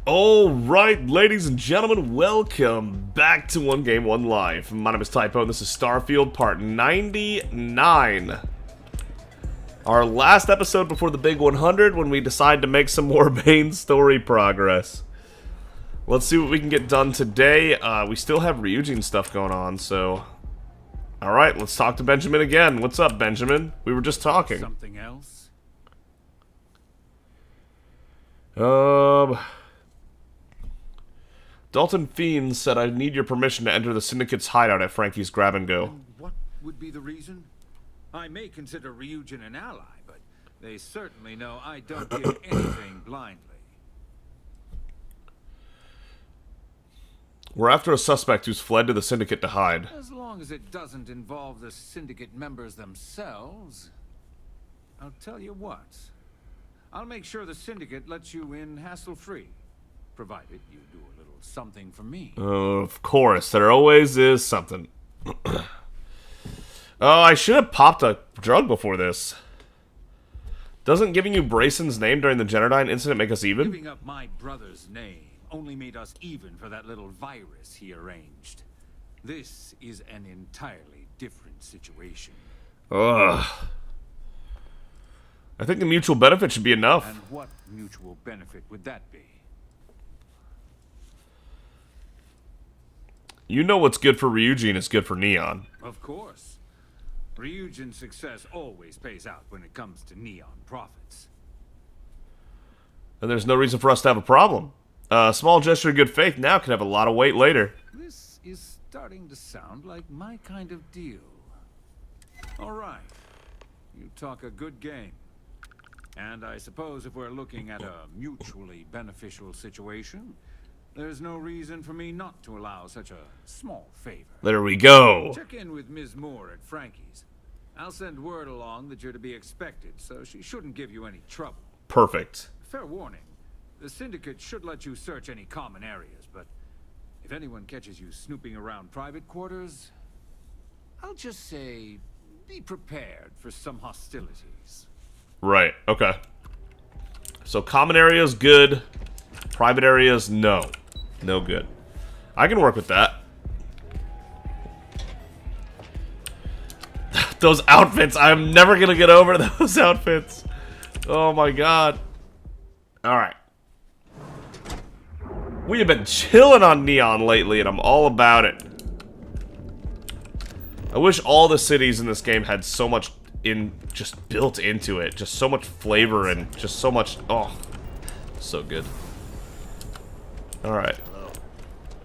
Alright, ladies and gentlemen, welcome back to 1Game1Life. My name is Typo, and this is Starfield Part 99. Our last episode before the big 100, when we decide to make some more main story progress. Let's see what we can get done today. We still have Ryujin stuff going on, so... Alright, let's talk to Benjamin again. What's up, Benjamin? We were just talking. Something else? Dalton Fiend said I need your permission to enter the Syndicate's hideout at Frankie's Grab and Go. And what would be the reason? I may consider Ryujin an ally, but they certainly know I don't give anything blindly. We're after a suspect who's fled to the Syndicate to hide. As long as it doesn't involve the Syndicate members themselves. I'll tell you what. I'll make sure the Syndicate lets you in hassle-free, provided you do a little something for me. Of course, there always is something. Oh, I should have popped a drug before this. Doesn't giving you Brayson's name during the Genodyne incident make us even? Giving up my brother's name only made us even for that little virus he arranged. This is an entirely different situation. Ugh. I think the mutual benefit should be enough. And what mutual benefit would that be? You know what's good for Ryujin is good for Neon. Of course. Ryujin's success always pays out when it comes to Neon profits. And there's no reason for us to have a problem. A small gesture of good faith now can have a lot of weight later. This is starting to sound like my kind of deal. All right. You talk a good game. And I suppose if we're looking at a mutually beneficial situation, there's no reason for me not to allow such a small favor. There we go. Check in with Ms. Moore at Frankie's. I'll send word along that you're to be expected, so she shouldn't give you any trouble. Perfect. Fair warning. The Syndicate should let you search any common areas, but if anyone catches you snooping around private quarters, I'll just say, be prepared for some hostilities. Right, okay. So common areas, good. Private areas, no. No good. I can work with that. Those outfits, I'm never gonna get over those outfits. Oh my god. Alright. We have been chilling on Neon lately, and I'm all about it. I wish all the cities in this game had so much just built into it. Just so much flavor and just so much... Oh, so good. Alright.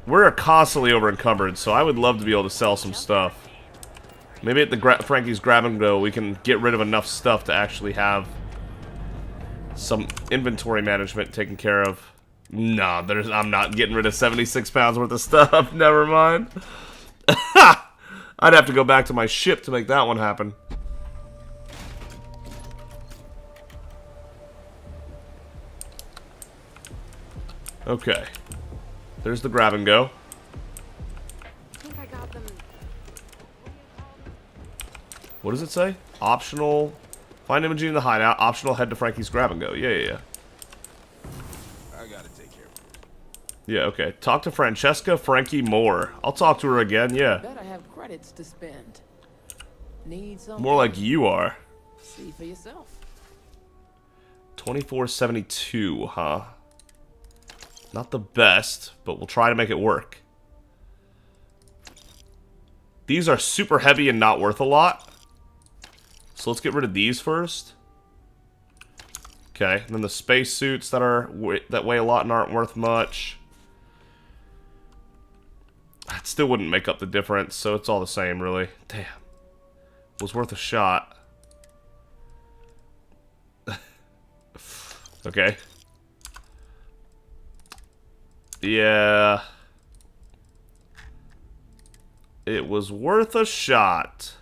We're constantly over encumbered, so I would love to be able to sell some stuff. Maybe at the Frankie's Grab and Go, we can get rid of enough stuff to actually have some inventory management taken care of. Nah, I'm not getting rid of 76 pounds worth of stuff. Never mind. I'd have to go back to my ship to make that one happen. Okay. There's the Grab and Go. I think I got them. What does it say? Optional. Find Imogene in the hideout. Optional, head to Frankie's Grab and Go. Yeah. I gotta take care of it. Yeah, okay. Talk to Francesca Frankie Moore. I'll talk to her again, yeah. Bet I have credits to spend. Need something? More like you are. See for yourself. 2472, huh? Not the best, but we'll try to make it work. These are super heavy and not worth a lot. So let's get rid of these first. Okay, and then the spacesuits that weigh a lot and aren't worth much. That still wouldn't make up the difference, so it's all the same, really. Damn. It was worth a shot. Okay. Yeah. It was worth a shot.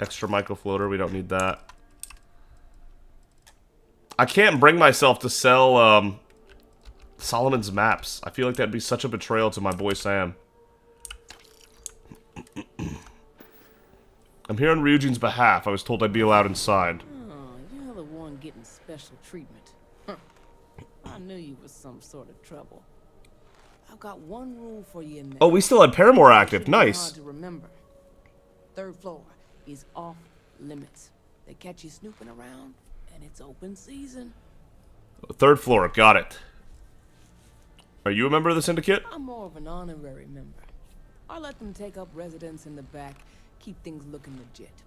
Extra microfloater, we don't need that. I can't bring myself to sell Solomon's maps. I feel like that'd be such a betrayal to my boy Sam. I'm here on Ryujin's behalf. I was told I'd be allowed inside. Oh, you're the one getting special treatment. Huh. I I knew you was some sort of trouble. I've got one rule for you in there. Oh, we still had Paramore active. Should be hard Nice. to remember. Third floor is off limits. They catch you snooping around, and it's open season. Third floor. Got it. Are you a member of the syndicate? I'm more of an honorary member. I let them take up residence in the back, keep things looking legit.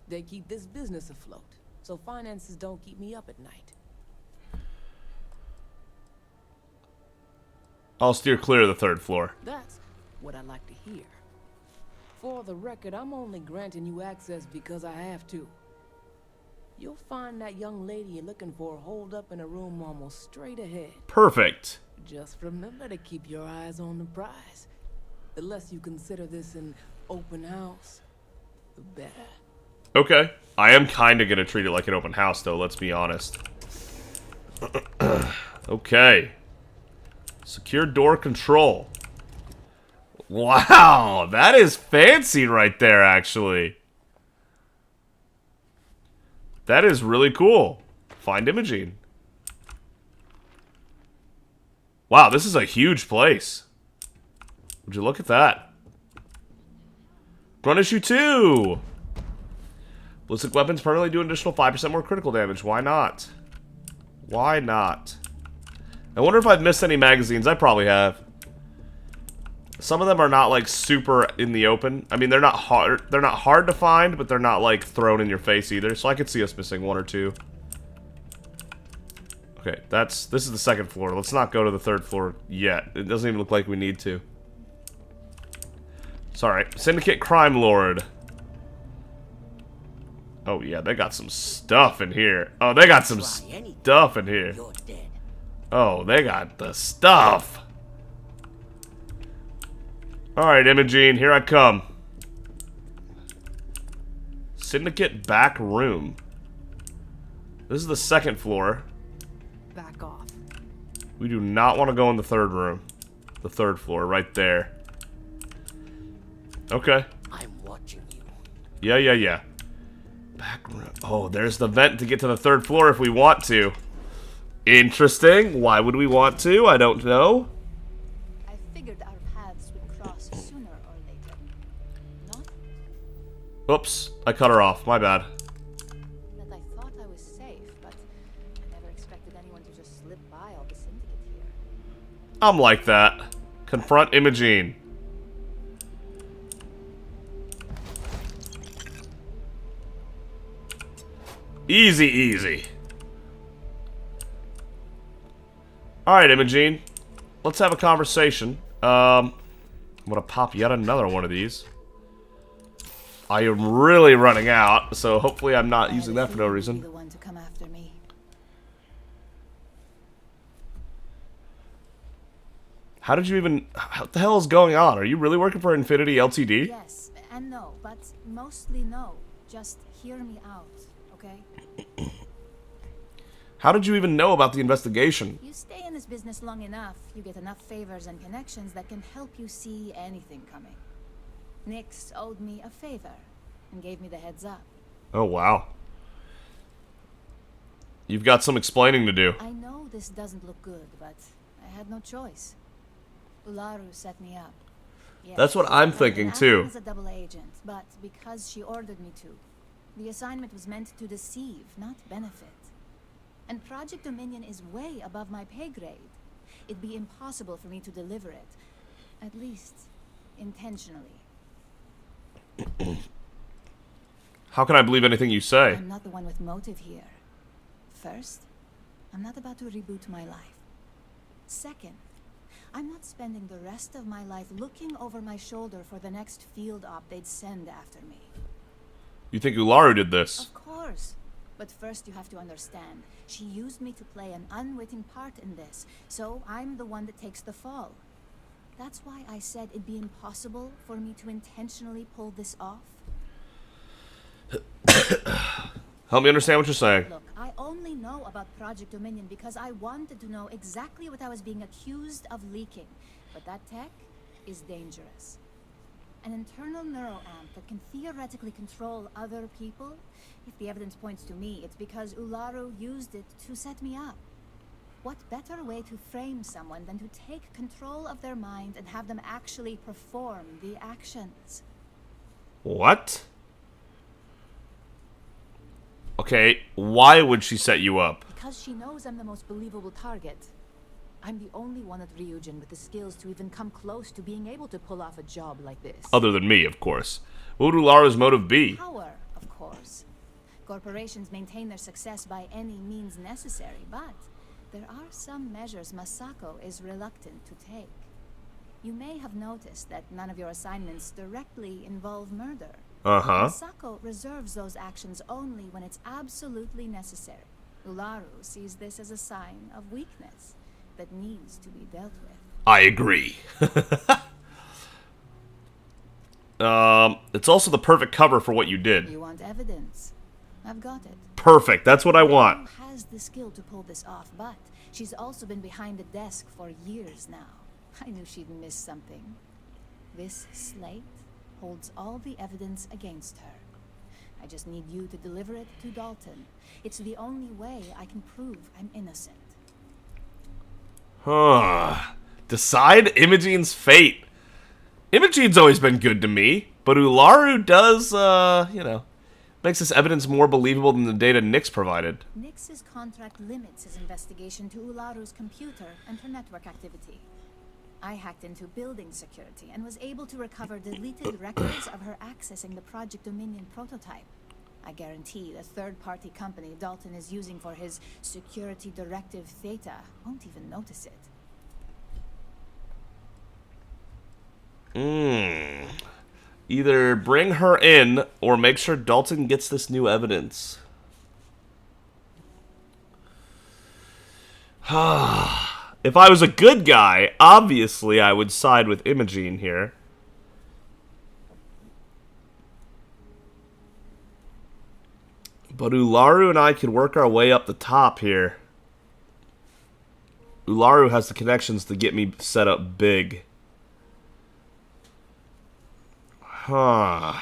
They keep this business afloat, so finances don't keep me up at night. I'll steer clear of the third floor. That's what I like to hear. For the record, I'm only granting you access because I have to. You'll find that young lady you're looking for holed up in a room almost straight ahead. Perfect. Just remember to keep your eyes on the prize. The less you consider this an open house, the better. Okay. I am kind of going to treat it like an open house, though, let's be honest. Okay. Secure door control. Wow, that is fancy right there, actually. That is really cool. Find Imogene. Wow, this is a huge place. Would you look at that? Run issue 2. Ballistic weapons permanently do an additional 5% more critical damage. Why not? Why not? I wonder if I've missed any magazines. I probably have. Some of them are not like super in the open. I mean, they're not hard. They're not hard to find, but they're not like thrown in your face either. So I could see us missing 1 or 2. Okay, this is the second floor. Let's not go to the third floor yet. It doesn't even look like we need to. Sorry, Syndicate Crime Lord. Oh yeah, they got some stuff in here. Oh, they got some stuff in here. Oh, they got the stuff. Alright, Imogene, here I come. Syndicate back room. This is the second floor. Back off. We do not want to go in the third room. The third floor, right there. Okay. I'm watching you. Yeah. Back room. Oh, there's the vent to get to the third floor if we want to. Interesting. Why would we want to? I don't know. I figured our paths would cross sooner or later. Not Oops. I cut her off. My bad. that I thought I was safe, but I never expected anyone to just slip by all the syndicate here. I'm like that. Confront Imogene. Easy. Alright, Imogene. Let's have a conversation. I'm gonna pop yet another one of these. I am really running out, so hopefully I'm not using that for no reason. The one to come after me. How did you even... What the hell is going on? Are you really working for Infinity Ltd? Yes and no, but mostly no. Just hear me out, okay? How did you even know about the investigation? You stay in this business long enough, you get enough favors and connections that can help you see anything coming. Nix owed me a favor and gave me the heads up. Oh, wow. You've got some explaining to do. I know this doesn't look good, but I had no choice. Ularu set me up. Yes, That's what I'm I've thinking, been too. acting as a double agent, but because she ordered me to. The assignment was meant to deceive, not benefit. And Project Dominion is way above my pay grade. It'd be impossible for me to deliver it. At least, intentionally. How can I believe anything you say? I'm not the one with motive here. First, I'm not about to reboot my life. Second, I'm not spending the rest of my life looking over my shoulder for the next field op they'd send after me. You think Ularu did this? Of course. But first you have to understand, she used me to play an unwitting part in this, so I'm the one that takes the fall. That's why I said it'd be impossible for me to intentionally pull this off. Help me understand what you're saying. Look, I only know about Project Dominion because I wanted to know exactly what I was being accused of leaking. But that tech is dangerous. An internal neuroamp that can theoretically control other people. If the evidence points to me, it's because Ularu used it to set me up. What better way to frame someone than to take control of their mind and have them actually perform the actions? What? Okay, why would she set you up? Because she knows I'm the most believable target. I'm the only one at Ryujin with the skills to even come close to being able to pull off a job like this. Other than me, of course. What would Ularu's motive be? Power, of course. Corporations maintain their success by any means necessary, but there are some measures Masako is reluctant to take. You may have noticed that none of your assignments directly involve murder. Uh-huh. Masako reserves those actions only when it's absolutely necessary. Ularu sees this as a sign of weakness that needs to be dealt with. I agree. It's also the perfect cover for what you did. You want evidence? I've got it. Perfect, that's what I want. Ularu has the skill to pull this off, but she's also been behind a desk for years now. I knew she'd miss something. This slate holds all the evidence against her. I just need you to deliver it to Dalton. It's the only way I can prove I'm innocent. Huh. Decide Imogene's fate. Imogene's always been good to me, but Ularu does, makes this evidence more believable than the data Nyx provided. Nyx's contract limits his investigation to Ularu's computer and her network activity. I hacked into building security and was able to recover deleted records of her accessing the Project Dominion prototype. I guarantee the third-party company Dalton is using for his security directive Theta won't even notice it. Either bring her in or make sure Dalton gets this new evidence. If I was a good guy, obviously I would side with Imogene here. But Ularu and I could work our way up the top here. Ularu has the connections to get me set up big. Huh.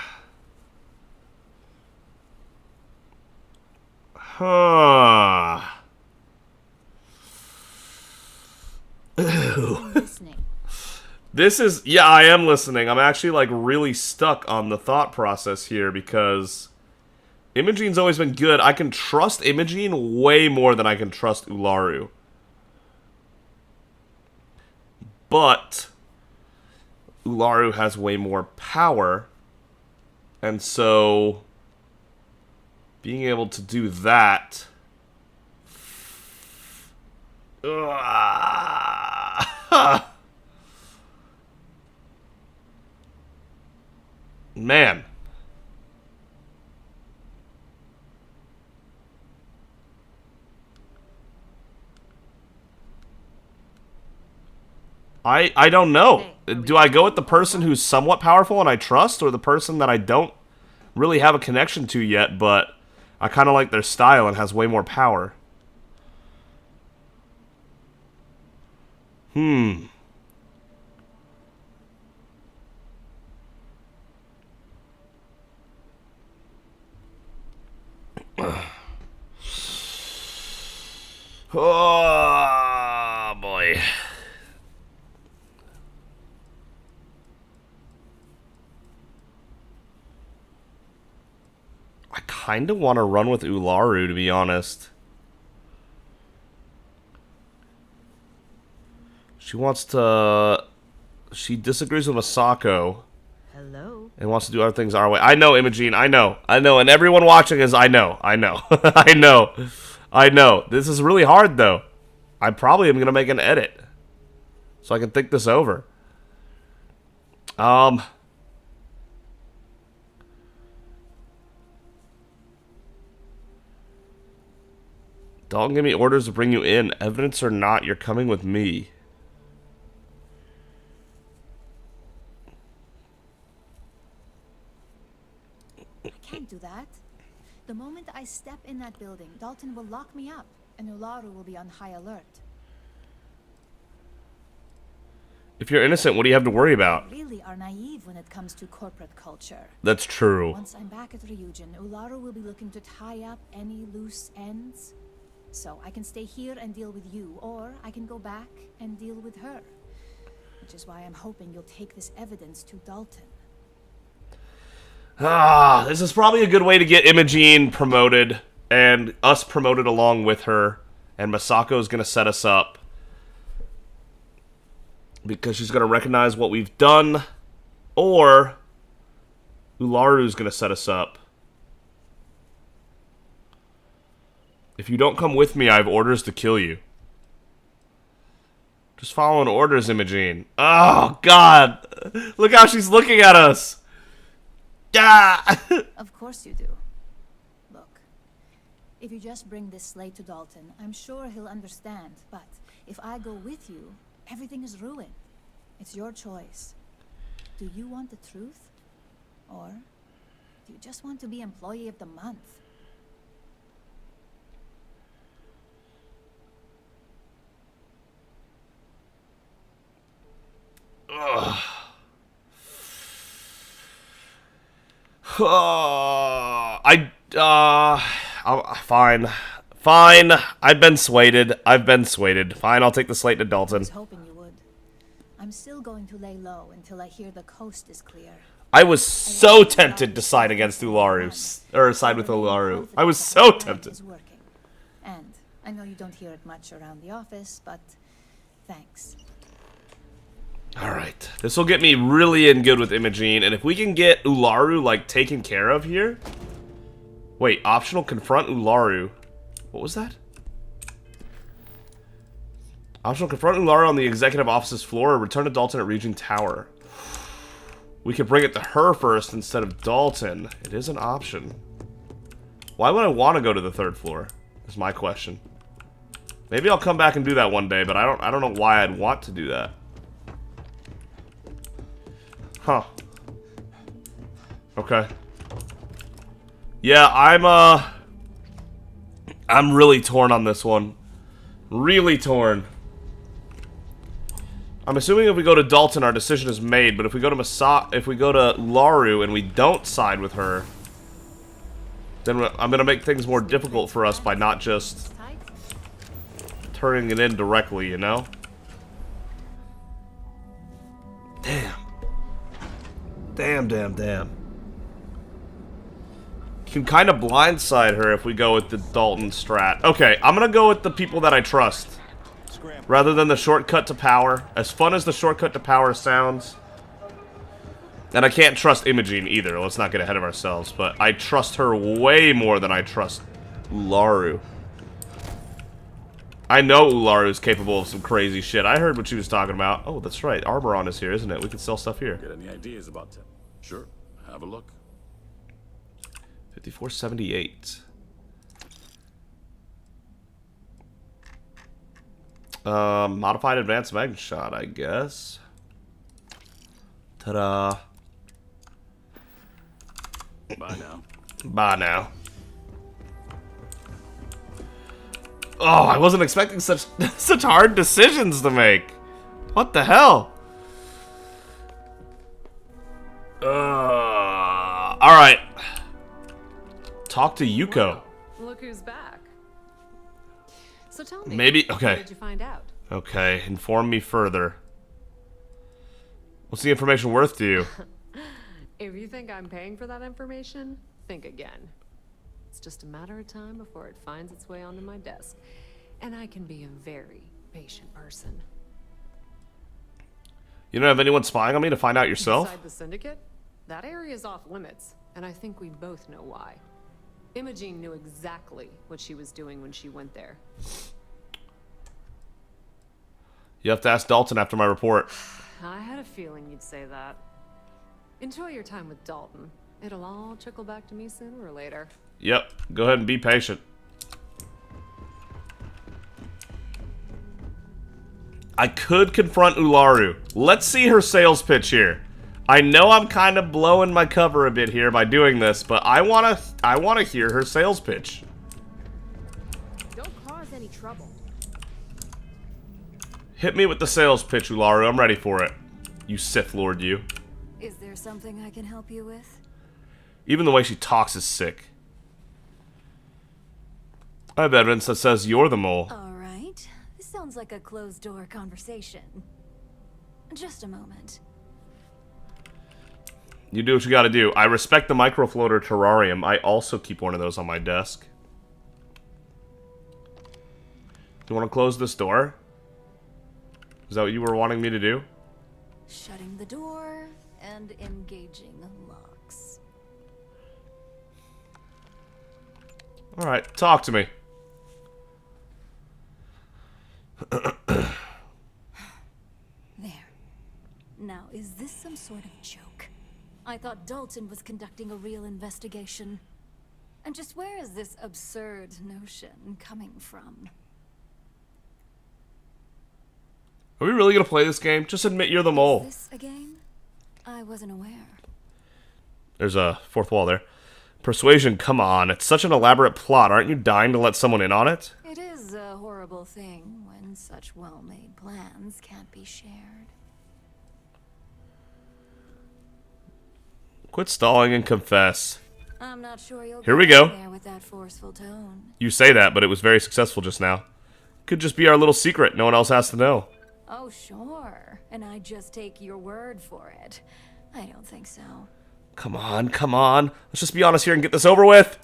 Listening. This is, yeah, I am listening. I'm actually like really stuck on the thought process here because Imogene's always been good. I can trust Imogene way more than I can trust Ularu. But Ularu has way more power, and so being able to do that, man, I don't know. Do I go with the person who's somewhat powerful and I trust, or the person that I don't really have a connection to yet, but I kind of like their style and has way more power? Oh, boy. I kind of want to run with Ularu, to be honest. She wants to... She disagrees with Masako. Hello? And wants to do other things our way. I know, Imogene. I know. And everyone watching is, I know. I know. This is really hard, though. I probably am going to make an edit. So I can think this over. Dalton gave me orders to bring you in. Evidence or not, you're coming with me. I can't do that. The moment I step in that building, Dalton will lock me up, and Ularu will be on high alert. If you're innocent, what do you have to worry about? We really are naive when it comes to corporate culture. That's true. Once I'm back at Ryujin, Ularu will be looking to tie up any loose ends. So I can stay here and deal with you, or I can go back and deal with her. Which is why I'm hoping you'll take this evidence to Dalton. Ah, this is probably a good way to get Imogene promoted, and us promoted along with her, and Masako's gonna set us up. Because she's gonna recognize what we've done, or Ularu's gonna set us up. If you don't come with me, I have orders to kill you. Just following orders, Imogene. Oh, God. Look how she's looking at us. Ah! Of course you do. Look, if you just bring this slate to Dalton, I'm sure he'll understand. But if I go with you, everything is ruined. It's your choice. Do you want the truth? Or do you just want to be Employee of the Month? Fine. Fine. I've been swayed. Fine, I'll take the slate to I Dalton. was hoping you would. I'm still going to lay low until I hear the coast is clear. I was so tempted to side against Ularu. Or side with Ularu. I was so tempted. Is working. And I know you don't hear it much around the office, but thanks. Alright. This will get me really in good with Imogene, and if we can get Ularu, like, taken care of here... Wait, optional confront Ularu. What was that? Optional confront Ularu on the executive office's floor or return to Dalton at Ryujin Tower. We could bring it to her first instead of Dalton. It is an option. Why would I want to go to the 3rd floor? Is my question. Maybe I'll come back and do that one day, but I don't know why I'd want to do that. Huh. Okay. Yeah, I'm really torn on this one. Really torn. I'm assuming if we go to Dalton, our decision is made, but if we go to Laru and we don't side with her, then I'm gonna make things more difficult for us by not just turning it in directly, you know? Damn. Damn. Can kind of blindside her if we go with the Dalton strat. Okay, I'm gonna go with the people that I trust. Rather than the shortcut to power. As fun as the shortcut to power sounds. And I can't trust Imogene either. Let's not get ahead of ourselves. But I trust her way more than I trust Ularu. I know Ularu is capable of some crazy shit. I heard what she was talking about. Oh, that's right. Arboron is here, isn't it? We can sell stuff here. Get any ideas about them? Sure. Have a look. 5478. Modified advanced mag shot, I guess. Ta-da. Bye now. Bye now. Oh, I wasn't expecting such hard decisions to make. What the hell? Alright. Talk to Yuko. Look who's back. So tell me, Maybe, okay. what did you find out? Okay, inform me further. What's the information worth to you? If you think I'm paying for that information, think again. It's just a matter of time before it finds its way onto my desk. And I can be a very patient person. You don't have anyone spying on me to find out yourself? Inside the Syndicate? That area is off limits, and I think we both know why. Imogene knew exactly what she was doing when she went there. You have to ask Dalton after my report. I had a feeling you'd say that. Enjoy your time with Dalton. It'll all trickle back to me sooner or later. Yep, go ahead and be patient. I could confront Ularu. Let's see her sales pitch here. I know I'm kind of blowing my cover a bit here by doing this, but I wanna hear her sales pitch. Don't cause any trouble. Hit me with the sales pitch, Ularu. I'm ready for it. You Sith Lord, you. Is there something I can help you with? Even the way she talks is sick. I have evidence that says you're the mole. All right. This sounds like a closed-door conversation. Just a moment. You do what you gotta do. I respect the microfloater terrarium. I also keep one of those on my desk. Do you want to close this door? Is that what you were wanting me to do? Shutting the door and engaging locks. Alright, talk to me. There. Now, is this some sort of joke? I thought Dalton was conducting a real investigation. And just where is this absurd notion coming from? Are we really gonna play this game? Just admit you're the mole. Is this a game? I wasn't aware. There's a fourth wall there. Persuasion, come on. It's such an elaborate plot. Aren't you dying to let someone in on it? It is a horrible thing when such well-made plans can't be shared. Quit stalling and confess. I'm not sure you'll Here we get go. there with that forceful tone. You say that, but it was very successful just now. Could just be our little secret. No one else has to know. Oh, sure. And I just take your word for it. I don't think so. Come on, come on. Let's just be honest here and get this over with.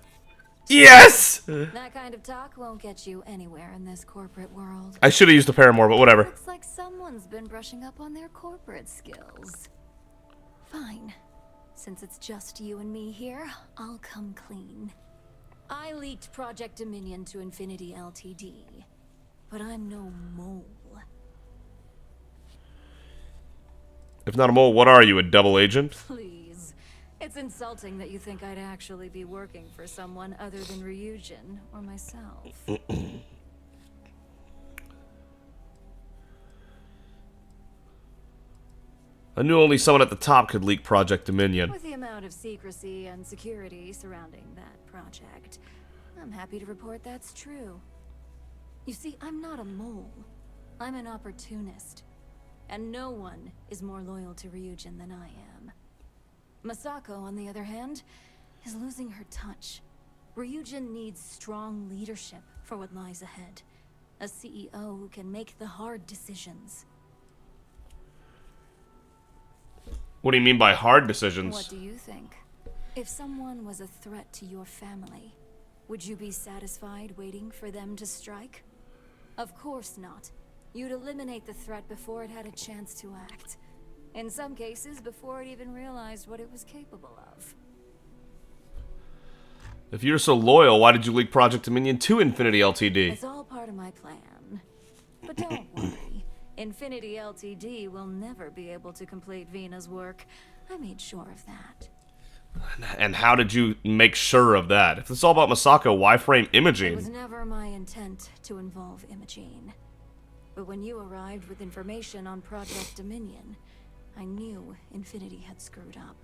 Yes! That kind of talk won't get you anywhere in this corporate world. I should have used a paramour, but whatever. Looks like someone's been brushing up on their corporate skills. Fine. Since it's just you and me here, I'll come clean. I leaked Project Dominion to Infinity Ltd. But I'm no mole. If not a mole, what are you, a double agent? Please. It's insulting that you think I'd actually be working for someone other than Ryujin or myself. I knew only someone at the top could leak Project Dominion. With the amount of secrecy and security surrounding that project, I'm happy to report that's true. You see, I'm not a mole. I'm an opportunist. And no one is more loyal to Ryujin than I am. Masako, on the other hand, is losing her touch. Ryujin needs strong leadership for what lies ahead. A CEO who can make the hard decisions. What do you mean by hard decisions? What do you think? If someone was a threat to your family, would you be satisfied waiting for them to strike? Of course not. You'd eliminate the threat before it had a chance to act. In some cases, before it even realized what it was capable of. If you're so loyal, why did you leak Project Dominion to Infinity Ltd? It's all part of my plan. But don't worry. Infinity Ltd will never be able to complete Vina's work. I made sure of that. And how did you make sure of that? If it's all about Masako, why frame It was Imogene? never my intent to involve Imogene. But when you arrived with information on Project Dominion, I knew Infinity had screwed up.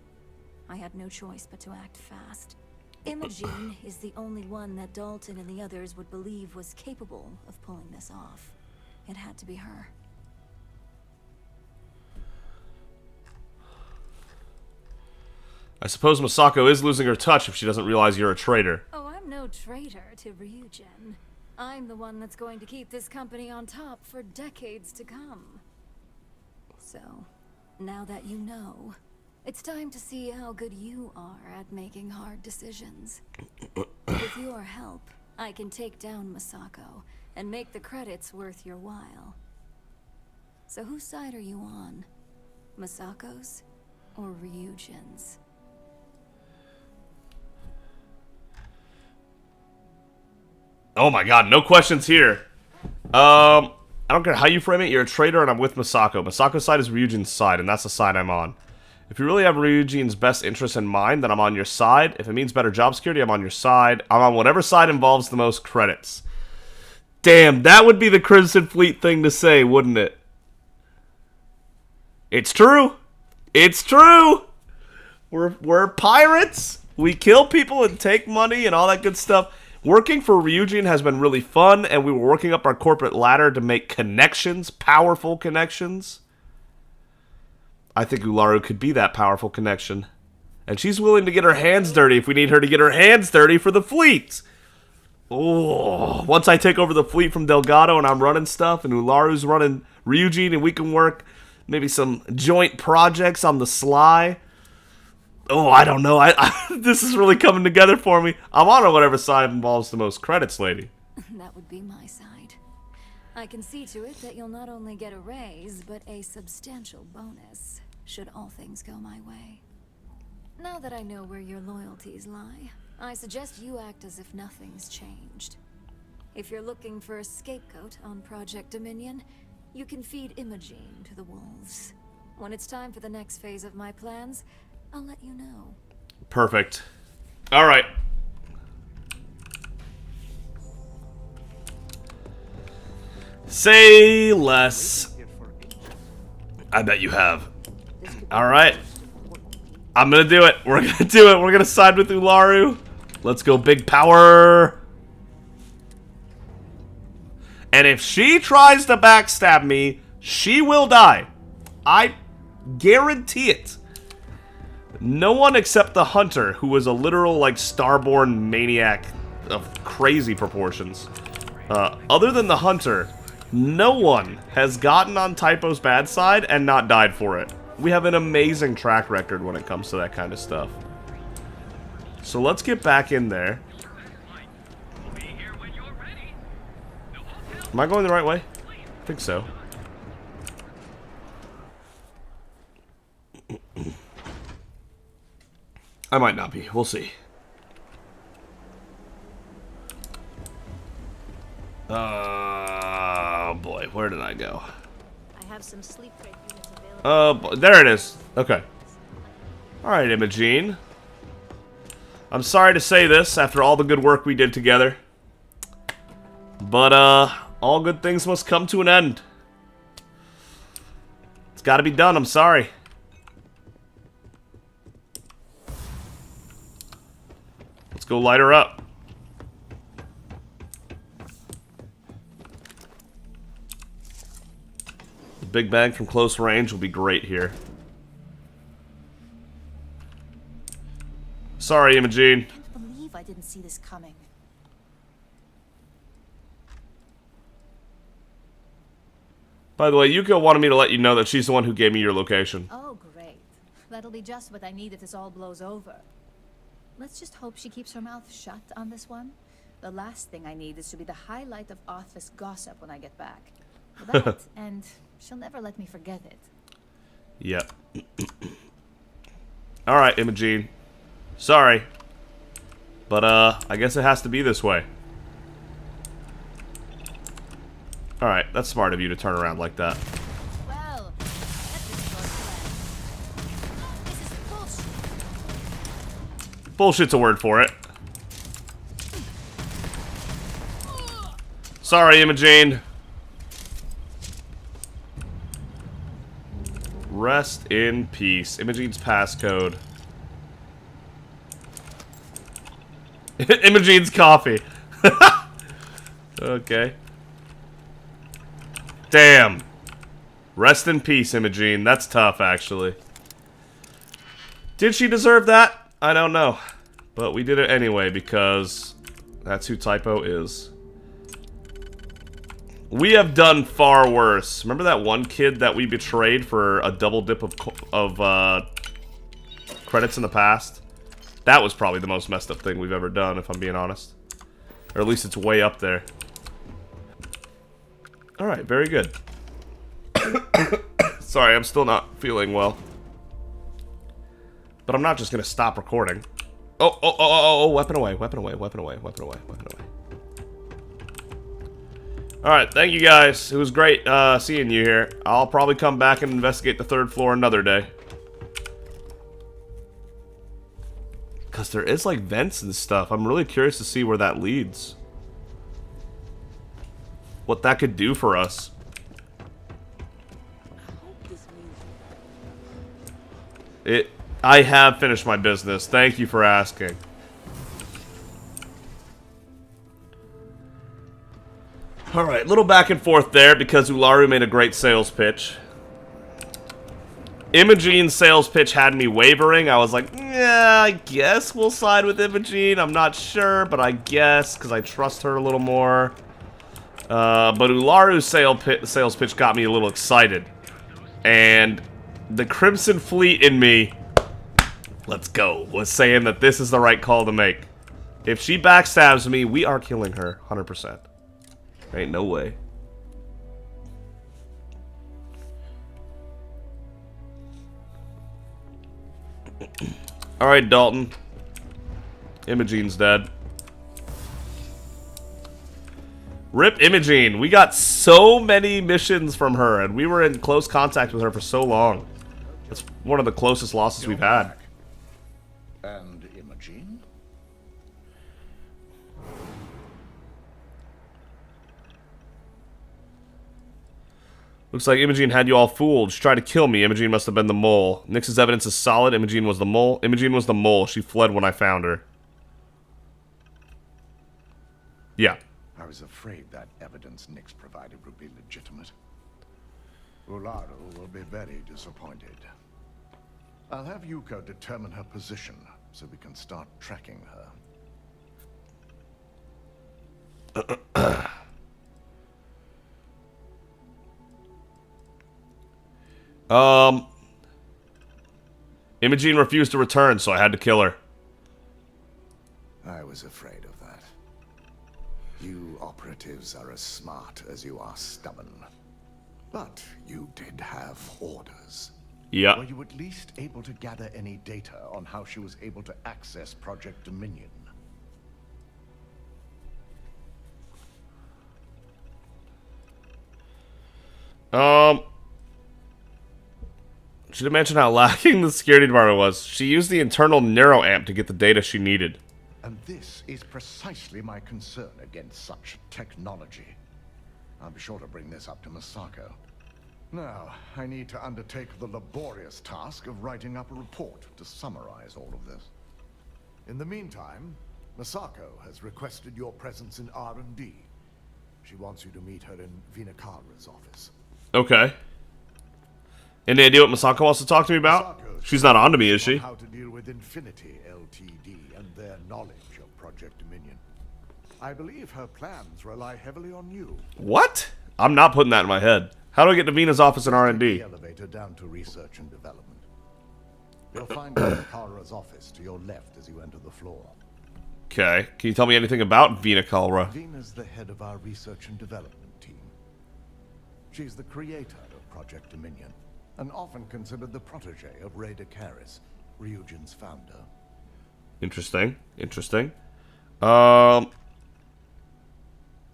I had no choice but to act fast. Imogene is the only one that Dalton and the others would believe was capable of pulling this off. It had to be her. I suppose Masako is losing her touch if she doesn't realize you're a traitor. Oh, I'm no traitor to Ryujin. I'm the one that's going to keep this company on top for decades to come. So, now that you know, it's time to see how good you are at making hard decisions. With your help, I can take down Masako and make the credits worth your while. So whose side are you on? Masako's or Ryujin's? Oh my god, no questions here. I don't care how you frame it, you're a traitor and I'm with Masako. Masako's side is Ryujin's side, and that's the side I'm on. If you really have Ryujin's best interest in mind, then I'm on your side. If it means better job security, I'm on your side. I'm on whatever side involves the most credits. Damn, that would be the Crimson Fleet thing to say, wouldn't it? It's true. It's true. We're pirates. We kill people and take money and all that good stuff. Working for Ryujin has been really fun, and we were working up our corporate ladder to make connections, powerful connections. I think Ularu could be that powerful connection. And she's willing to get her hands dirty if we need her to get her hands dirty for the fleet. Oh, once I take over the fleet from Delgado and I'm running stuff, and Ularu's running Ryujin, and we can work maybe some joint projects on the sly. Oh, I don't know. This is really coming together for me. I'm on whatever side involves the most credits, lady. That would be my side. I can see to it that you'll not only get a raise, but a substantial bonus, should all things go my way. Now that I know where your loyalties lie, I suggest you act as if nothing's changed. If you're looking for a scapegoat on Project Dominion, you can feed Imogene to the wolves. When it's time for the next phase of my plans, I'll let you know. Perfect. All right. Say less. I bet you have. All right. I'm gonna do it. We're gonna do it. We're gonna side with Ularu. Let's go big power. And if she tries to backstab me, she will die. I guarantee it. No one except the hunter, who was a literal, like, starborn maniac of crazy proportions. Other than the hunter, no one has gotten on Typo's bad side and not died for it. We have an amazing track record when it comes to that kind of stuff. So let's get back in there. Am I going the right way? I think so. I might not be. We'll see. Oh boy, where did I go? I have some sleep crate units available. Oh, there it is. Okay. Alright, Imogene. I'm sorry to say this after all the good work we did together. But, all good things must come to an end. It's gotta be done, I'm sorry. Let's go light her up. The big bang from close range will be great here. Sorry, Imogene. I can't believe I didn't see this coming. By the way, Yuko wanted me to let you know that she's the one who gave me your location. Oh, great. That'll be just what I need if this all blows over. Let's just hope she keeps her mouth shut on this one. The last thing I need is to be the highlight of office gossip when I get back. That, and she'll never let me forget it. Yep. Alright, Imogene. Sorry. But, I guess it has to be this way. Alright, that's smart of you to turn around like that. Well, that didn't go as planned. This is bullshit. Bullshit's a word for it. Sorry, Imogene. Rest in peace. Imogene's passcode. Imogene's coffee. Okay. Damn. Rest in peace, Imogene. That's tough, actually. Did she deserve that? I don't know. But we did it anyway, because that's who Typo is. We have done far worse. Remember that one kid that we betrayed for a double dip of credits in the past? That was probably the most messed up thing we've ever done, if I'm being honest. Or at least it's way up there. Alright, very good. Sorry, I'm still not feeling well. But I'm not just gonna stop recording. Oh, weapon away, weapon away, weapon away, weapon away, weapon away. Alright, thank you guys. It was great seeing you here. I'll probably come back and investigate the third floor another day. Because there is, like, vents and stuff. I'm really curious to see where that leads. What that could do for us. I have finished my business. Thank you for asking. Alright, little back and forth there because Ularu made a great sales pitch. Imogene's sales pitch had me wavering. I was like, yeah, I guess we'll side with Imogene. I'm not sure, but I guess, because I trust her a little more. But Ularu's sales pitch got me a little excited. And the Crimson Fleet in me, let's go, was saying that this is the right call to make. If she backstabs me, we are killing her, 100%. Ain't no way. Alright, Dalton. Imogene's dead. Rip Imogene. We got so many missions from her, and we were in close contact with her for so long. It's one of the closest losses we've had. And Imogene? Looks like Imogene had you all fooled. She tried to kill me. Imogene must have been the mole. Nyx's evidence is solid. Imogene was the mole. Imogene was the mole. She fled when I found her. Yeah. I was afraid that evidence Nyx provided would be legitimate. Ularu will be very disappointed. I'll have Yuko determine her position so we can start tracking her. Imogene refused to return, so I had to kill her. I was afraid of that. You operatives are as smart as you are stubborn. But you did have orders. Yeah. Were you at least able to gather any data on how she was able to access Project Dominion? She didn't mention how lacking the security department was. She used the internal neuroamp to get the data she needed. And this is precisely my concern against such technology. I'll be sure to bring this up to Masako. Now, I need to undertake the laborious task of writing up a report to summarize all of this. In the meantime, Masako has requested your presence in R&D. She wants you to meet her in Vinakara's office. Okay. Any idea what Masako wants to talk to me about? She's not on to me, is she? How to deal with Infinity Ltd. And their knowledge of Project Dominion. I believe her plans rely heavily on you. What? I'm not putting that in my head. How do I get to Vina's office in R&D? Take the elevator down to research and development. You'll find Vinakara's office to your left as you enter the floor. Okay. Can you tell me anything about Vinakara? Vina's the head of our research and development team. She's the creator of Project Dominion, and often considered the protege of Ray Dakaris, Ryujin's founder. Interesting. Interesting. I'll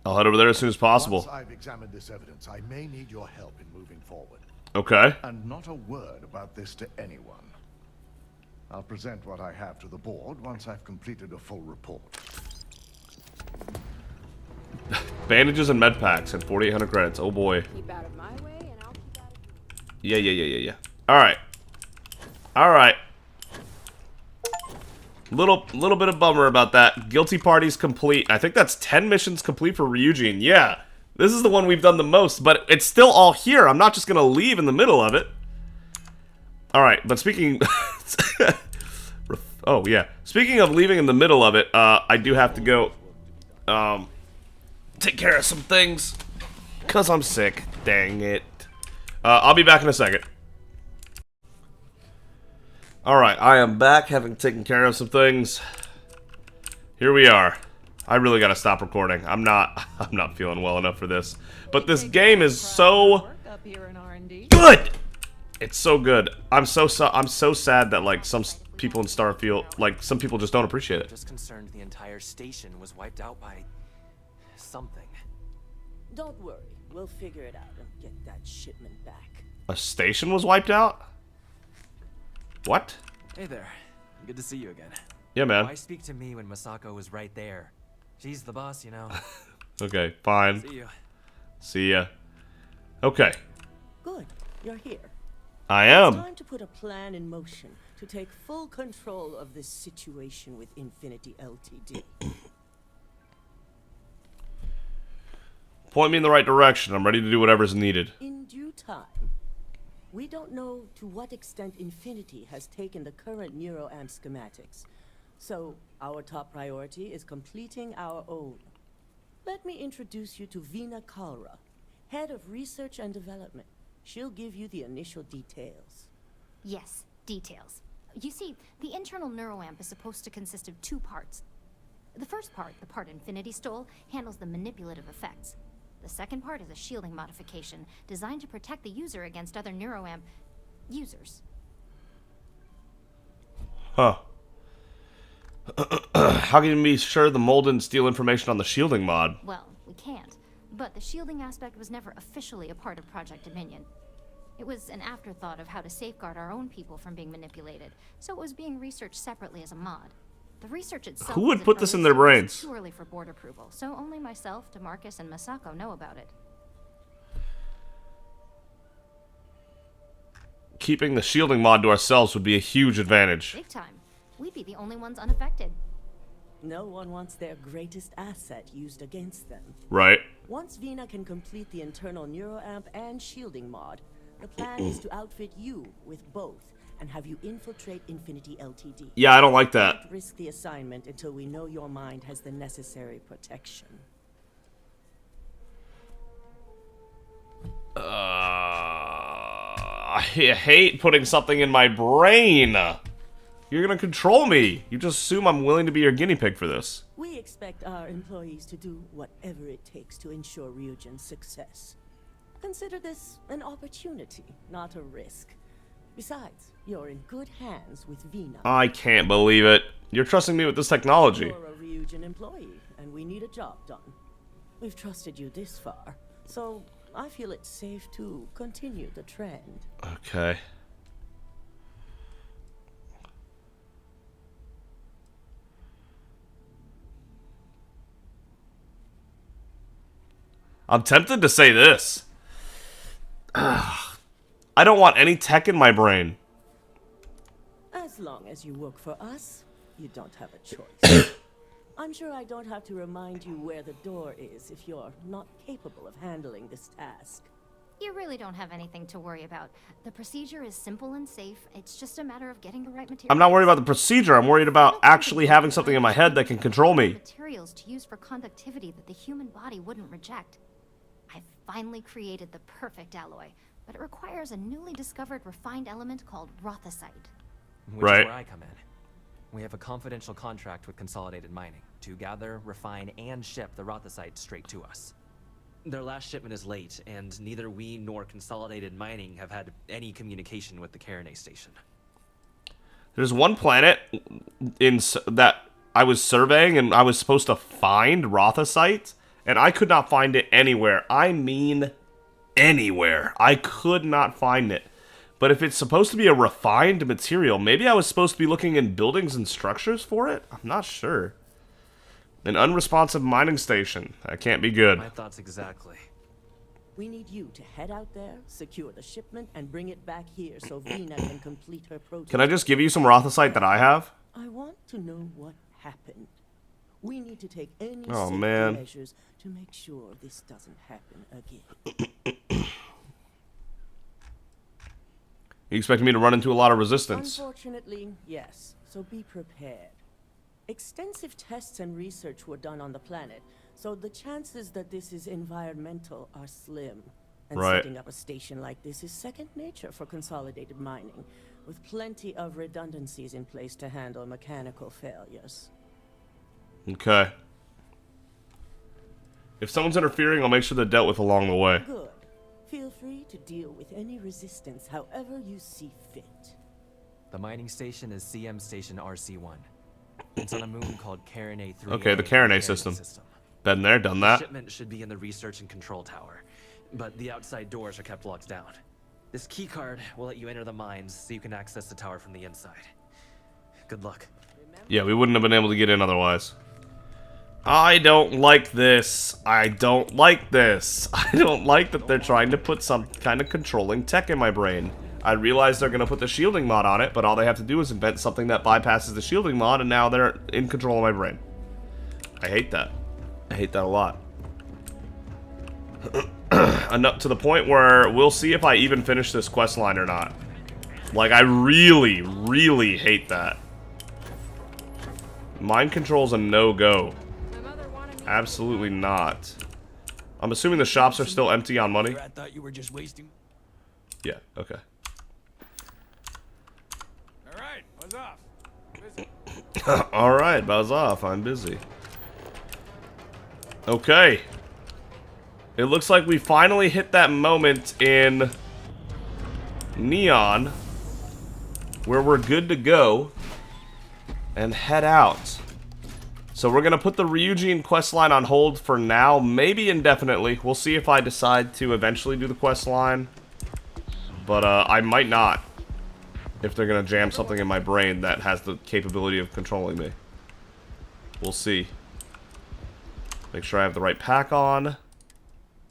head over there as soon as possible. Once I've examined this evidence, I may need your help in moving forward. Okay. And not a word about this to anyone. I'll present what I have to the board once I've completed a full report. Bandages and med packs and 4,800 credits. Oh boy. Keep out of my way, and I'll keep out of Yeah. Alright. Alright. Little bit of bummer about that. Guilty party's complete. I think that's 10 missions complete for Ryujin. Yeah. This is the one we've done the most, but it's still all here. I'm not just gonna leave in the middle of it. Alright, but speaking... oh, yeah. Speaking of leaving in the middle of it, I do have to go... take care of some things. Because I'm sick. Dang it. I'll be back in a second. Alright, I am back, having taken care of some things. Here we are. I really gotta stop recording. I'm not feeling well enough for this. But this game is so good! It's so good. I'm so sad that, like, some people in Starfield, like, some people just don't appreciate it. Just concerned the entire station was wiped out by... something. Don't worry. We'll figure it out and get that shipment back. A station was wiped out? What? Hey there. Good to see you again. Yeah, man. Why speak to me when Masako was right there? She's the boss, you know. Okay, fine. See you. See ya. Okay. Good. You're here. I am. It's time to put a plan in motion to take full control of this situation with Infinity Ltd. Point me in the right direction. I'm ready to do whatever's needed. In due time. We don't know to what extent Infinity has taken the current neuroamp schematics. So, our top priority is completing our own. Let me introduce you to Vina Kalra, Head of Research and Development. She'll give you the initial details. Yes, details. You see, the internal neuroamp is supposed to consist of two parts. The first part, the part Infinity stole, handles the manipulative effects. The second part is a shielding modification designed to protect the user against other neuroamp users. Huh. How can you be sure the mole didn't steal information on the shielding mod? Well, we can't. But the shielding aspect was never officially a part of Project Dominion. It was an afterthought of how to safeguard our own people from being manipulated, so it was being researched separately as a mod. The research itself... Who would put this in their brains? Too early for board approval, so only myself, DeMarcus, and Masako know about it. Keeping the shielding mod to ourselves would be a huge advantage. Big time. We'd be the only ones unaffected. No one wants their greatest asset used against them. Right. Once Vina can complete the internal neuroamp and shielding mod, the plan is to outfit you with both and have you infiltrate Infinity Ltd. Yeah, I don't like that. Don't risk the assignment until we know your mind has the necessary protection. I hate putting something in my brain. You're gonna control me. You just assume I'm willing to be your guinea pig for this. We expect our employees to do whatever it takes to ensure Ryujin's success. Consider this an opportunity, not a risk. Besides, you're in good hands with Vina. I can't believe it. You're trusting me with this technology. You're a Ryujin employee, and we need a job done. We've trusted you this far, so I feel it's safe to continue the trend. Okay. I'm tempted to say this. I don't want any tech in my brain. As long as you work for us, you don't have a choice. I'm sure I don't have to remind you where the door is if you're not capable of handling this task. You really don't have anything to worry about. The procedure is simple and safe. It's just a matter of getting the right materials. I'm not worried about the procedure. I'm worried about actually having something in my head that can control me. Materials to use for conductivity that the human body wouldn't reject. I've finally created the perfect alloy, but it requires a newly discovered refined element called rothosite. Which is where I come in. We have a confidential contract with Consolidated Mining to gather, refine, and ship the rothosite straight to us. Their last shipment is late, and neither we nor Consolidated Mining have had any communication with the Carene station. There's one planet that I was surveying, and I was supposed to find rothosite, and I could not find it anywhere. I mean, anywhere. I could not find it. But if it's supposed to be a refined material, maybe I was supposed to be looking in buildings and structures for it? I'm not sure. An unresponsive mining station. That can't be good. My thoughts exactly. We need you to head out there, secure the shipment, and bring it back here so Vina can complete her project. Can I just give you some rothosite that I have? I want to know what happened. We need to take any safety measures to make sure this doesn't happen again. You expect me to run into a lot of resistance? Unfortunately, yes. So be prepared. Extensive tests and research were done on the planet, so the chances that this is environmental are slim. And setting up a station like this is second nature for Consolidated Mining, with plenty of redundancies in place to handle mechanical failures. Okay. If someone's interfering, I'll make sure they're dealt with along the way. Good. Feel free to deal with any resistance however you see fit. The mining station is CM Station RC1. It's on a moon called Carene 3. Okay, the Carene system. Been there, done that. The shipment should be in the research and control tower, but the outside doors are kept locked down. This keycard will let you enter the mines so you can access the tower from the inside. Good luck. Yeah, we wouldn't have been able to get in otherwise. I don't like this. I don't like this. I don't like that they're trying to put some kind of controlling tech in my brain. I realize they're going to put the shielding mod on it, but all they have to do is invent something that bypasses the shielding mod, and now they're in control of my brain. I hate that. I hate that a lot. enough to the point where we'll see if I even finish this quest line or not. Like, I really, really hate that. Mind control's a no-go. Absolutely not. I'm assuming the shops are still empty on money. I thought you were just wasting. Yeah, okay. Alright, buzz off. Busy. Alright, buzz off. I'm busy. Okay. It looks like we finally hit that moment in Neon where we're good to go and head out. So we're going to put the Ryujin questline on hold for now, maybe indefinitely. We'll see if I decide to eventually do the questline. But I might not, if they're going to jam something in my brain that has the capability of controlling me. We'll see. Make sure I have the right pack on.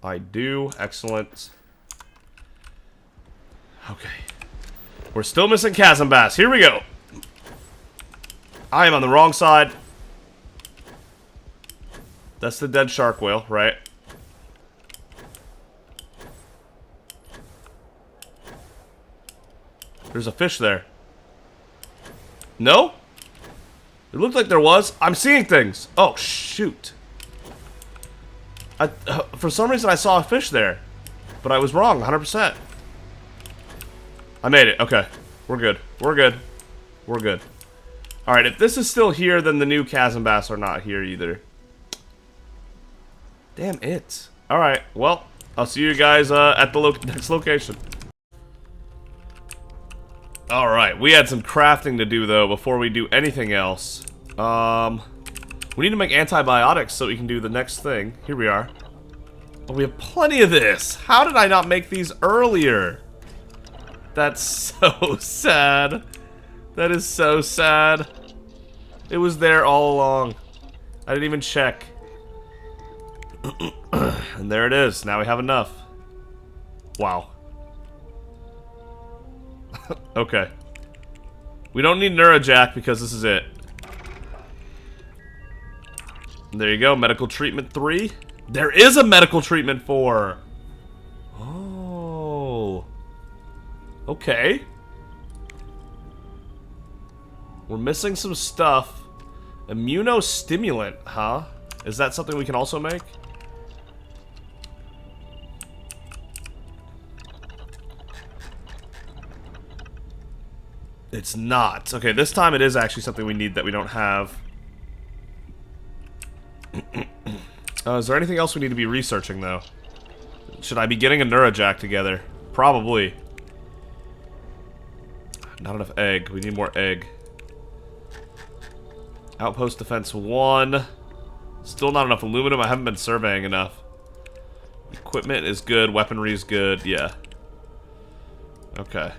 I do. Excellent. Okay. We're still missing Chasm Bass. Here we go. I am on the wrong side. That's the dead shark whale, right? There's a fish there. No? It looked like there was. I'm seeing things. Oh, shoot. For some reason, I saw a fish there. But I was wrong, 100%. I made it. Okay. We're good. We're good. We're good. Alright, if this is still here, then the new Chasm Bass are not here either. Damn it. Alright, well, I'll see you guys at the next location. Alright, we had some crafting to do, though, before we do anything else. We need to make antibiotics so we can do the next thing. Here we are. Oh, we have plenty of this. How did I not make these earlier? That's so sad. That is so sad. It was there all along. I didn't even check. And there it is. Now we have enough. Wow. Okay. We don't need Neurojack because this is it. There you go. Medical treatment 3. There is a medical treatment 4. Oh. Okay. We're missing some stuff. Immunostimulant, huh? Is that something we can also make? It's not. Okay, this time it is actually something we need that we don't have. Is there anything else we need to be researching, though? Should I be getting a Neurojack together? Probably. Not enough egg. We need more egg. Outpost defense 1. Still not enough aluminum. I haven't been surveying enough. Equipment is good. Weaponry is good. Yeah. Okay.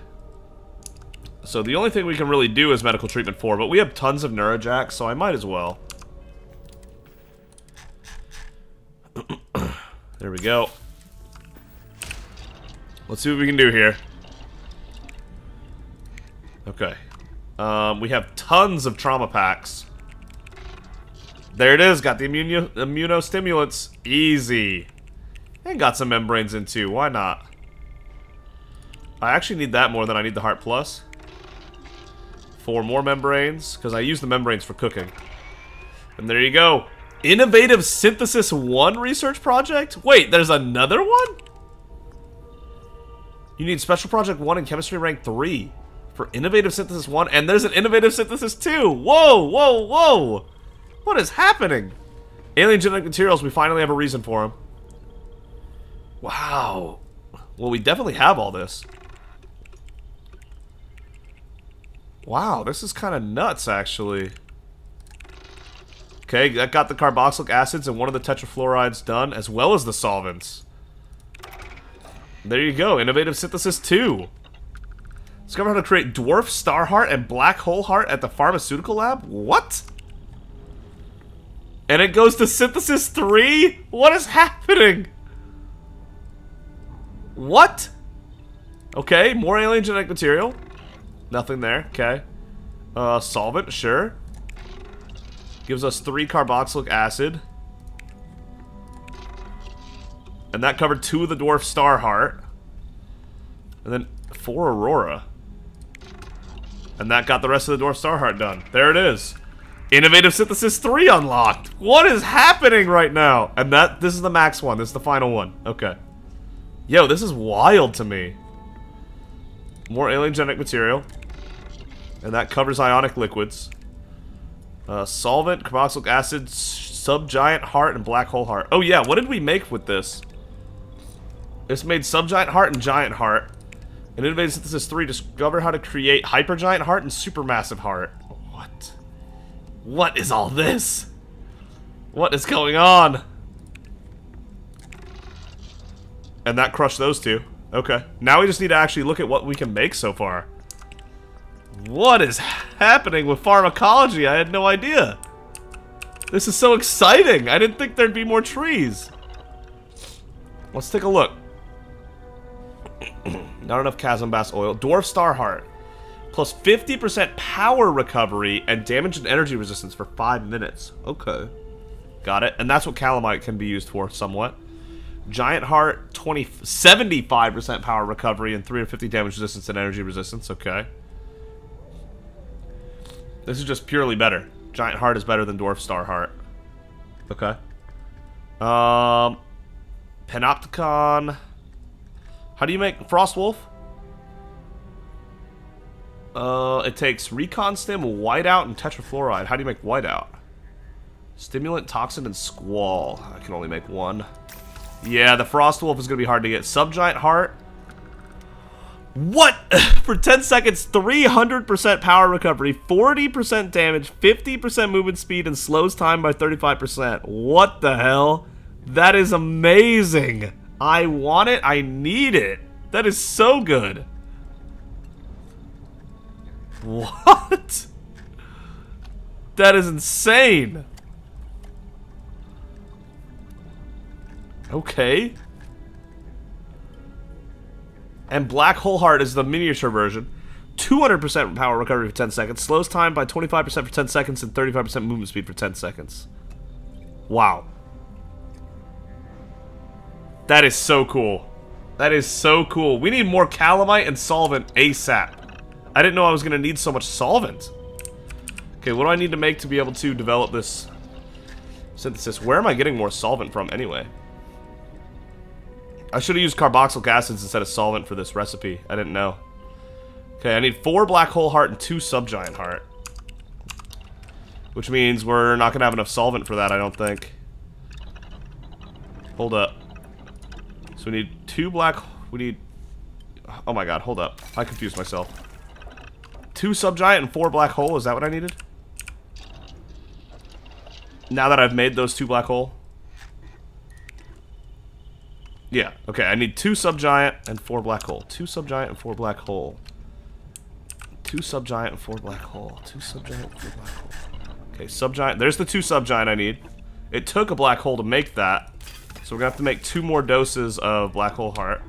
So the only thing we can really do is medical treatment 4, but we have tons of Neurojacks, so I might as well. There we go. Let's see what we can do here. Okay. We have tons of trauma packs. There it is. Got the immunostimulants. Easy. And got some membranes in too. Why not? I actually need that more than I need the Heart Plus. 4 more membranes, because I use the membranes for cooking. And there you go. Innovative Synthesis 1 research project? Wait, there's another one? You need Special Project 1 and Chemistry Rank 3 for Innovative Synthesis 1, and there's an Innovative Synthesis 2! Whoa, whoa, whoa! What is happening? Alien genetic materials, we finally have a reason for them. Wow. Well, we definitely have all this. Wow, this is kind of nuts, actually. Okay, that got the carboxylic acids and one of the tetrafluorides done, as well as the solvents. There you go, Innovative Synthesis 2. Discover how to create dwarf star heart and black hole heart at the pharmaceutical lab? What? And it goes to Synthesis 3? What is happening? What? Okay, more alien genetic material. Nothing there, okay. Solvent, sure. Gives us 3 carboxylic acid. And that covered 2 of the Dwarf Star Heart. And then 4 Aurora. And that got the rest of the Dwarf Star Heart done. There it is. Innovative Synthesis 3 unlocked. What is happening right now? And this is the max one. This is the final one. Okay. Yo, this is wild to me. More alien genetic material. And that covers ionic liquids. Solvent, carboxylic acid, subgiant heart, and black hole heart. Oh yeah, what did we make with this? This made subgiant heart and giant heart. In Innovative Synthesis 3, discover how to create hypergiant heart and supermassive heart. What? What is all this? What is going on? And that crushed those 2. Okay. Now we just need to actually look at what we can make so far. What is happening with pharmacology? I had no idea. This is so exciting. I didn't think there'd be more trees. Let's take a look. Not enough chasm bass oil. Dwarf Star Heart. Plus 50% power recovery and damage and energy resistance for 5 minutes. Okay. Got it. And that's what calamite can be used for somewhat. Giant Heart, 75% power recovery and 350 damage resistance and energy resistance. Okay. This is just purely better. Giant Heart is better than Dwarf Star Heart. Okay. Panopticon. How do you make Frost Wolf? It takes Recon Stim, Whiteout, and Tetrafluoride. How do you make Whiteout? Stimulant, Toxin, and Squall. I can only make 1. Yeah, the Frost Wolf is going to be hard to get. Subgiant Heart. What? For 10 seconds, 300% power recovery, 40% damage, 50% movement speed, and slows time by 35%. What the hell? That is amazing. I want it. I need it. That is so good. What? That is insane. Okay. And Black Hole Heart is the miniature version. 200% power recovery for 10 seconds. Slows time by 25% for 10 seconds and 35% movement speed for 10 seconds. Wow. That is so cool. That is so cool. We need more calamite and solvent ASAP. I didn't know I was going to need so much solvent. Okay, what do I need to make to be able to develop this synthesis? Where am I getting more solvent from anyway? I should have used carboxylic acids instead of solvent for this recipe. I didn't know. Okay, I need 4 Black Hole Heart and 2 Subgiant Heart. Which means we're not going to have enough solvent for that, I don't think. Hold up. So we need 2 black... We need... Oh my god, hold up. I confused myself. 2 Subgiant and 4 Black Hole, is that what I needed? Now that I've made those 2 Black Hole? Yeah, okay, I need 2 Subgiant and 4 Black Hole. 2 Subgiant and 4 Black Hole. 2 Subgiant and 4 Black Hole. 2 Subgiant and 4 Black Hole. Okay, Subgiant. There's the 2 Subgiant I need. It took a Black Hole to make that. So we're gonna have to make 2 more doses of Black Hole Heart.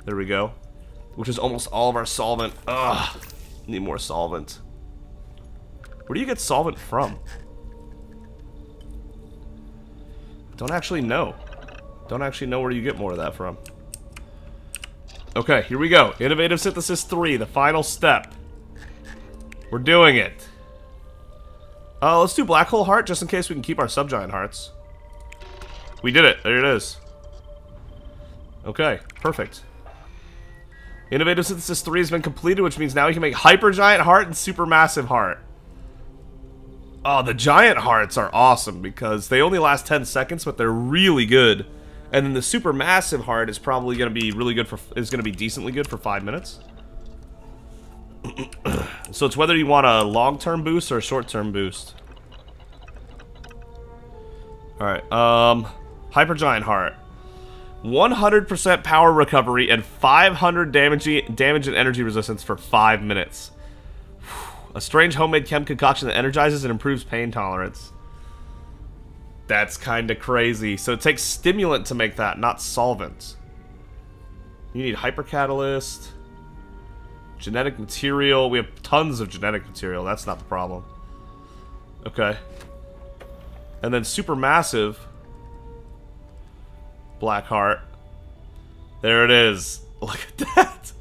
There we go. Which is almost all of our solvent. Ugh. Need more solvent. Where do you get solvent from? Don't actually know. Don't actually know where you get more of that from. Okay, here we go. Innovative Synthesis 3, the final step. We're doing it. Let's do Black Hole Heart just in case we can keep our Subgiant Hearts. We did it. There it is. Okay, perfect. Innovative Synthesis 3 has been completed, which means now we can make Hypergiant Heart and Supermassive Heart. Oh, the Giant Hearts are awesome because they only last 10 seconds, but they're really good. And then the Supermassive Heart is probably going to be really good for... is going to be decently good for 5 minutes. So it's whether you want a long-term boost or a short-term boost. Alright, Hypergiant Heart. 100% power recovery and 500 damage and energy resistance for 5 minutes. A strange homemade chem concoction that energizes and improves pain tolerance. That's kinda crazy. So it takes stimulant to make that, not solvent. You need hypercatalyst. Genetic material. We have tons of genetic material. That's not the problem. Okay. And then supermassive. Black heart. There it is. Look at that.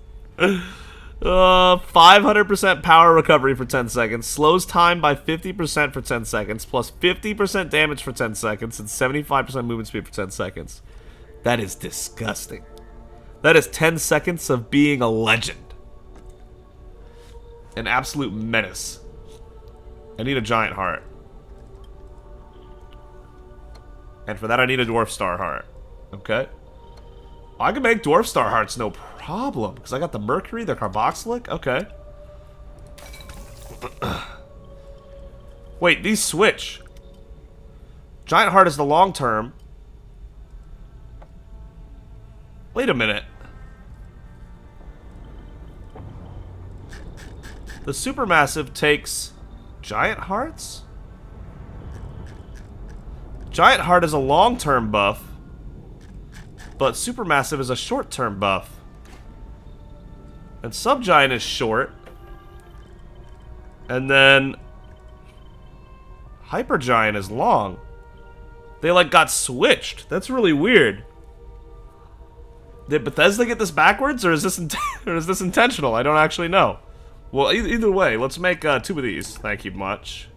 500% power recovery for 10 seconds. Slows time by 50% for 10 seconds. Plus 50% damage for 10 seconds. And 75% movement speed for 10 seconds. That is disgusting. That is 10 seconds of being a legend. An absolute menace. I need a giant heart. And for that I need a dwarf star heart. Okay. I can make dwarf star hearts no problem. Because I got the mercury, the carboxylic. Okay. Wait, these switch. Giant heart is the long term. Wait a minute. The supermassive takes giant hearts? Giant heart is a long-term buff, but supermassive is a short-term buff. And subgiant is short. And then hypergiant is long. They like got switched. That's really weird. Did Bethesda get this backwards, or is this intentional? I don't actually know. Well, either way, let's make 2 of these. Thank you much.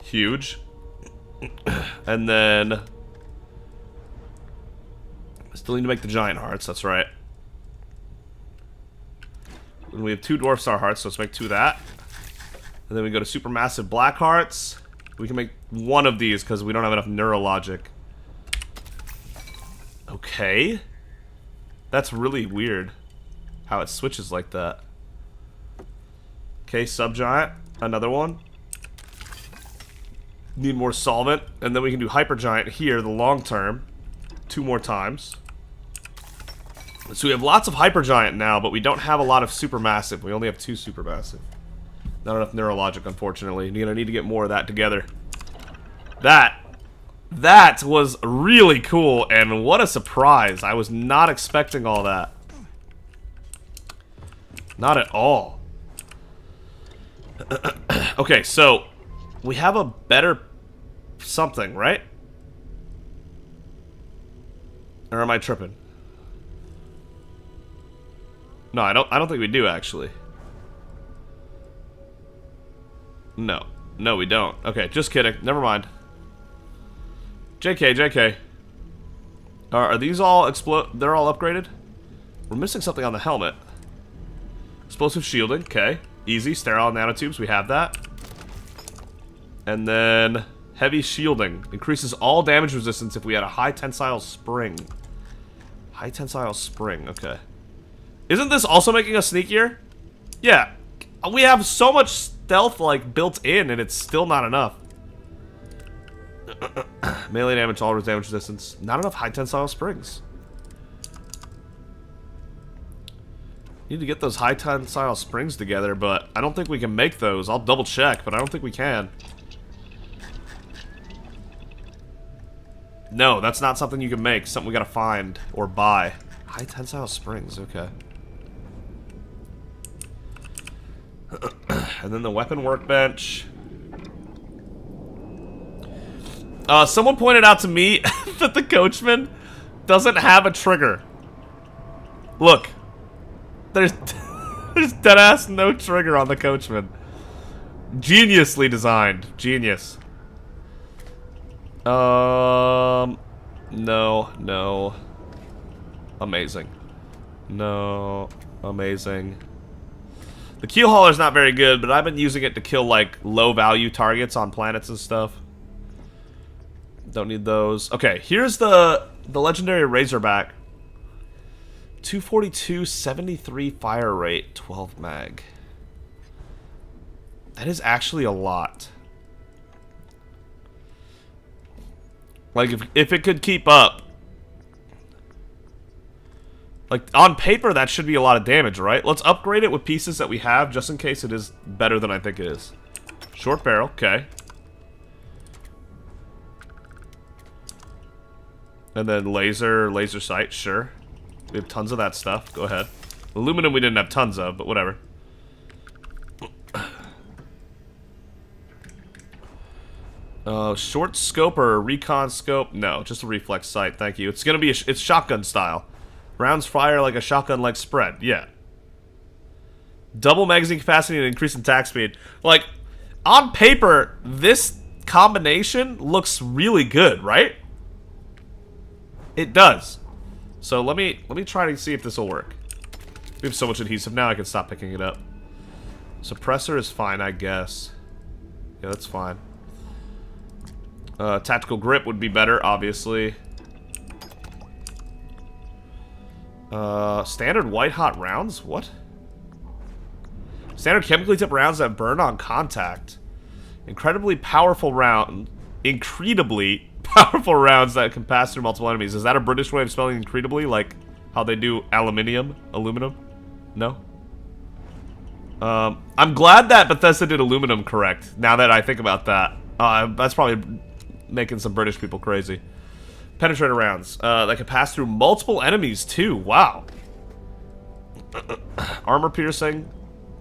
Huge. And then still need to make the giant hearts. That's right. And we have 2 dwarf star hearts, so let's make 2 of that. And then we go to supermassive black hearts. We can make 1 of these because we don't have enough neurologic. Okay. That's really weird how it switches like that. Okay, subgiant, another one. Need more solvent, and then we can do hypergiant here, the long term, 2 more times. So we have lots of hypergiant now, but we don't have a lot of supermassive. We only have 2 supermassive. Not enough neurologic, unfortunately. You're gonna need to get more of that together. That was really cool, and what a surprise. I was not expecting all that. Not at all. Okay, so we have a better something, right? Or am I tripping? No, I don't think we do actually. No, we don't. Okay, just kidding. Never mind. JK. Are these all they're all upgraded? We're missing something on the helmet. Explosive shielding, okay. Easy, sterile nanotubes, we have that. And then heavy shielding. Increases all damage resistance if we had a high tensile spring. High tensile spring, okay. Isn't this also making us sneakier? Yeah. We have so much stealth like built in and it's still not enough. Melee damage, all damage resistance. Not enough high tensile springs. Need to get those high tensile springs together, but I don't think we can make those. I'll double check, but I don't think we can. No, that's not something you can make. Something we gotta find or buy. High tensile springs, okay. And then the weapon workbench. Someone pointed out to me that the coachman doesn't have a trigger. Look. There's deadass no trigger on the coachman. Geniusly designed. Genius. No. Amazing. No. Amazing. The keel hauler's not very good, but I've been using it to kill, like, low-value targets on planets and stuff. Don't need those. Okay, here's the legendary Razorback. 242, 73 fire rate, 12 mag. That is actually a lot. Like, if it could keep up. Like, on paper, that should be a lot of damage, right? Let's upgrade it with pieces that we have, just in case it is better than I think it is. Short barrel, okay. And then laser sight, sure. We have tons of that stuff. Go ahead. Aluminum we didn't have tons of, but whatever. Short scope or a recon scope? No, just a reflex sight, thank you. It's gonna be, it's shotgun style. Rounds fire like a shotgun-like spread, yeah. Double magazine capacity and increase in attack speed. Like, on paper, this combination looks really good, right? It does. So let me try to see if this will work. We have so much adhesive now, I can stop picking it up. Suppressor is fine, I guess. Yeah, that's fine. Tactical grip would be better, obviously. Standard white hot rounds? What? Standard chemically tipped rounds that burn on contact. Incredibly powerful round. Incredibly powerful rounds that can pass through multiple enemies. Is that a British way of spelling incredibly? Like how they do aluminum? No? I'm glad that Bethesda did aluminum correct, now that I think about that. That's probably making some British people crazy. Penetrator rounds. That can pass through multiple enemies, too. Wow. Armor piercing,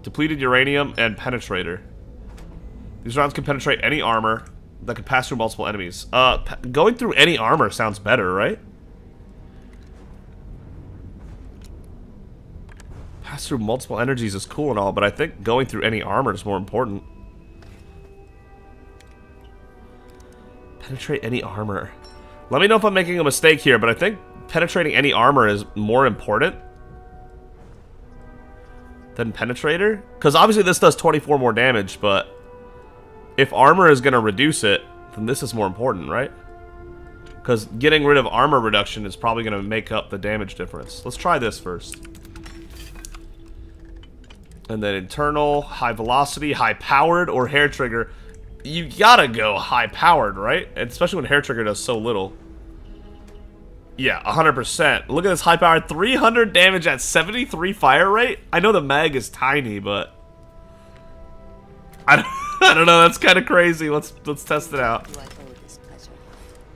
depleted uranium, and penetrator. These rounds can penetrate any armor that can pass through multiple enemies. Going through any armor sounds better, right? Pass through multiple energies is cool and all, but I think going through any armor is more important. Penetrate any armor. Let me know if I'm making a mistake here, but I think penetrating any armor is more important than penetrator. Because obviously this does 24 more damage, but if armor is going to reduce it, then this is more important, right? Because getting rid of armor reduction is probably going to make up the damage difference. Let's try this first. And then internal, high velocity, high powered, or hair trigger. You gotta go high powered, right? Especially when hair trigger does so little. Yeah, 100%. Look at this high powered, 300 damage at 73 fire rate. I know the mag is tiny, but I don't know. That's kind of crazy. Let's test it out.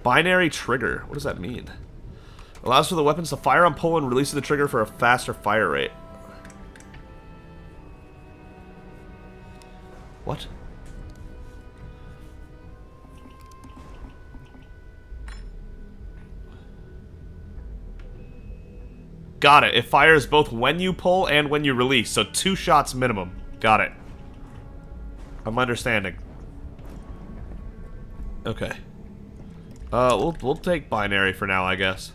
Binary trigger. What does that mean? Allows for the weapons to fire on pull and release the trigger for a faster fire rate. What? Got it. It fires both when you pull and when you release. So 2 shots minimum. Got it. I'm understanding. Okay. We'll take binary for now, I guess.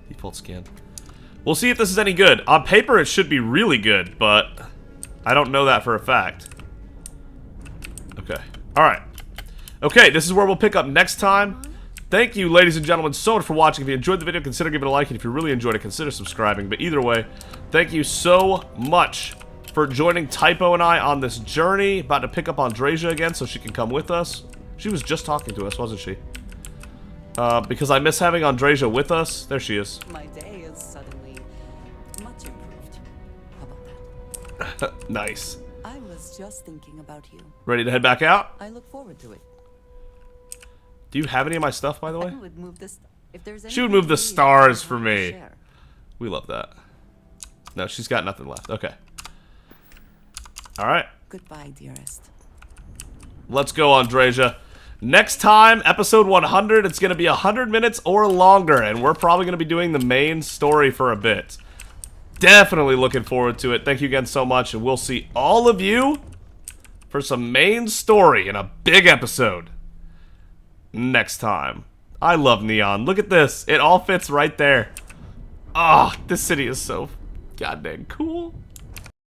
Default scan. We'll see if this is any good. On paper, it should be really good, but I don't know that for a fact. Okay. Alright. Okay, this is where we'll pick up next time. Thank you, ladies and gentlemen, so much for watching. If you enjoyed the video, consider giving it a like. And if you really enjoyed it, consider subscribing. But either way, thank you so much for joining Typo and I on this journey. About to pick up Andreja again so she can come with us. She was just talking to us, wasn't she? Because I miss having Andreja with us. There she is. My day is suddenly much improved. How about that? Nice. I was just thinking about you. Ready to head back out? I look forward to it. Do you have any of my stuff, by the way? Would move this, if there's she would move the stars for me. We love that. No, she's got nothing left. Okay. Alright. Goodbye, dearest. Let's go, Andreja. Next time, episode 100, it's going to be 100 minutes or longer, and we're probably going to be doing the main story for a bit. Definitely looking forward to it. Thank you again so much, and we'll see all of you for some main story in a big episode next time. I love Neon. Look at this. It all fits right there. Ah, this city is so goddamn cool.